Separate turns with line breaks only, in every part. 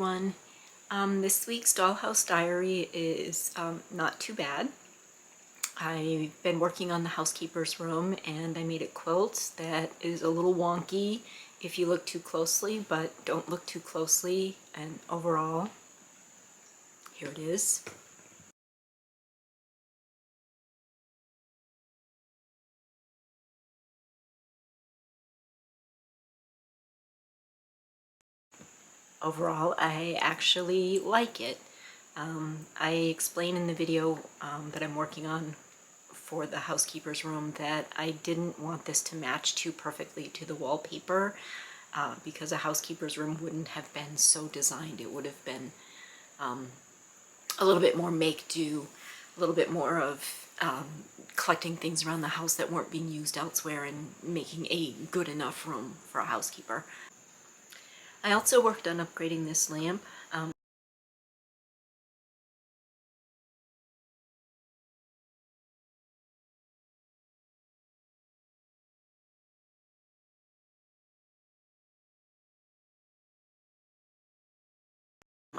everyone. This week's Dollhouse diary is not too bad. I've been working on the housekeeper's room and I made a quilt that is a little wonky if you look too closely, but don't look too closely, and overall, here it is. Overall, I actually like it. I explain in the video that I'm working on for the housekeeper's room that I didn't want this to match too perfectly to the wallpaper because a housekeeper's room wouldn't have been so designed. It would have been a little bit more make-do, a little bit more of collecting things around the house that weren't being used elsewhere and making a good enough room for a housekeeper. I also worked on upgrading this lamp.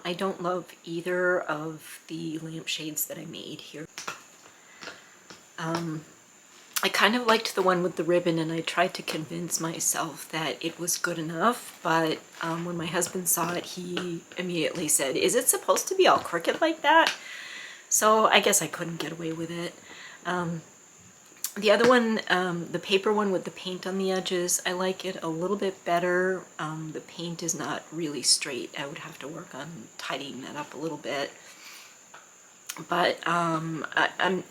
I don't love either of the lampshades that I made here. I kind of liked the one with the ribbon, and I tried to convince myself that it was good enough, but when my husband saw it, he immediately said, "Is it supposed to be all crooked like that?" So I guess I couldn't get away with it. The other one, the paper one with the paint on the edges, I like it a little bit better. The paint is not really straight. I would have to work on tidying that up a little bit. But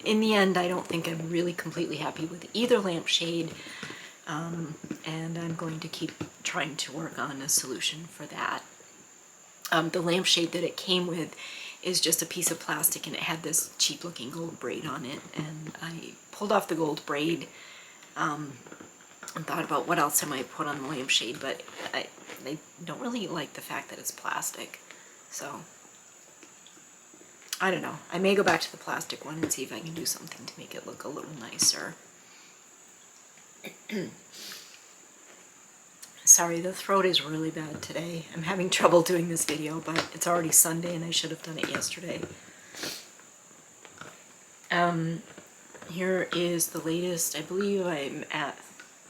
in the end, I don't think I'm really completely happy with either lampshade, and I'm going to keep trying to work on a solution for that. The lampshade that it came with is just a piece of plastic, and it had this cheap looking gold braid on it, and I pulled off the gold braid and thought about what else I might put on the lampshade, but I don't really like the fact that it's plastic, so I don't know. I may go back to the plastic one and see if I can do something to make it look a little nicer. Sorry, the throat is really bad today. I'm having trouble doing this video, but it's already Sunday and I should have done it yesterday. Here is the latest. I believe I'm at,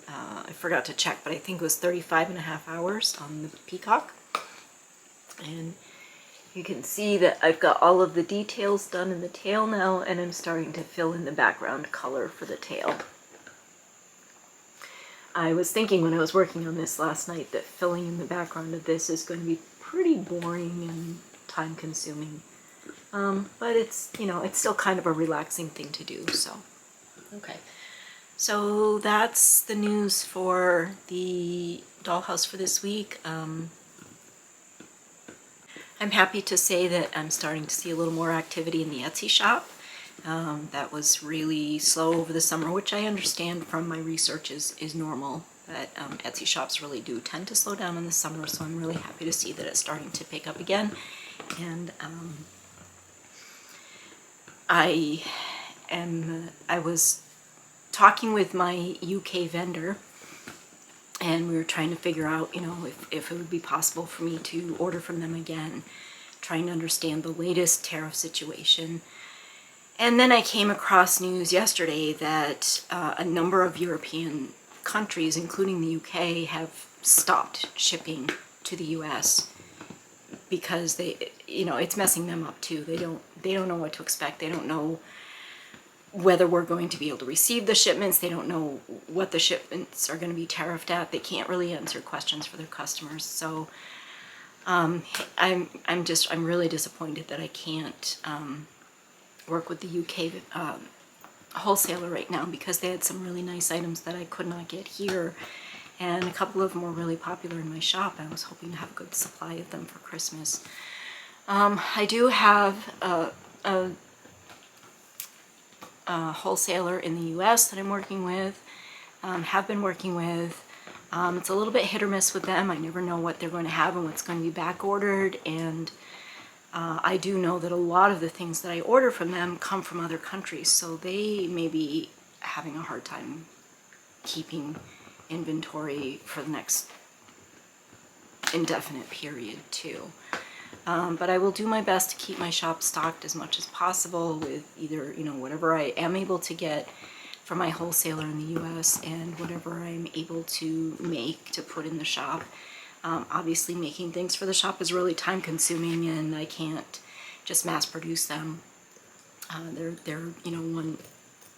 I forgot to check, but I think it was 35.5 hours on the peacock. And you can see that I've got all of the details done in the tail now, and I'm starting to fill in the background color for the tail. I was thinking when I was working on this last night that filling in the background of this is going to be pretty boring and time consuming. But it's, you know, it's still kind of a relaxing thing to do, so. Okay. So that's the news for the Dollhouse for this week. I'm happy to say that I'm starting to see a little more activity in the Etsy shop. That was really slow over the summer, which I understand from my research is normal, that Etsy shops really do tend to slow down in the summer, so I'm really happy to see that it's starting to pick up again. And I was talking with my UK vendor, and we were trying to figure out, you know, if it would be possible for me to order from them again, trying to understand the latest tariff situation. And then I came across news yesterday that a number of European countries, including the UK, have stopped shipping to the US because they, you know, it's messing them up too. They don't know what to expect. They don't know whether we're going to be able to receive the shipments. They don't know what the shipments are going to be tariffed at. They can't really answer questions for their customers. So I'm really disappointed that I can't work with the UK wholesaler right now, because they had some really nice items that I could not get here, and a couple of them were really popular in my shop. I was hoping to have a good supply of them for Christmas. I do have a wholesaler in the US that I'm working with, have been working with. It's a little bit hit or miss with them. I never know what they're going to have and what's going to be back ordered, and I do know that a lot of the things that I order from them come from other countries, so they may be having a hard time keeping inventory for the next indefinite period too. But I will do my best to keep my shop stocked as much as possible with either, whatever I am able to get from my wholesaler in the US and whatever I'm able to make to put in the shop. Obviously making things for the shop is really time consuming, and I can't just mass produce them. They're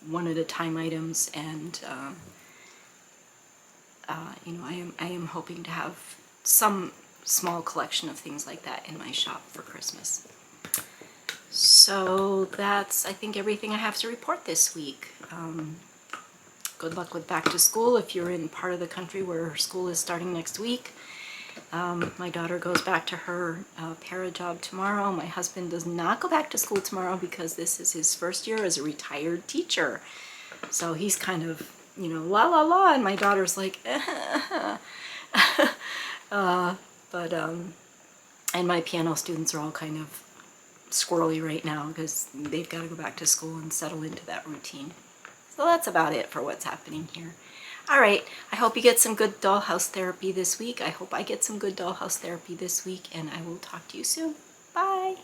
one at a time items, and I am hoping to have some small collection of things like that in my shop for Christmas. So that's, I think, everything I have to report this week. Good luck with back to school if you're in part of the country where school is starting next week. My daughter goes back to her para job tomorrow. My husband does not go back to school tomorrow because this is his first year as a retired teacher. So he's kind of, la la la, and my daughter's like, and my piano students are all kind of squirrely right now because they've got to go back to school and settle into that routine. So that's about it for what's happening here. All right, I hope you get some good dollhouse therapy this week. I hope I get some good dollhouse therapy this week, and I will talk to you soon. Bye.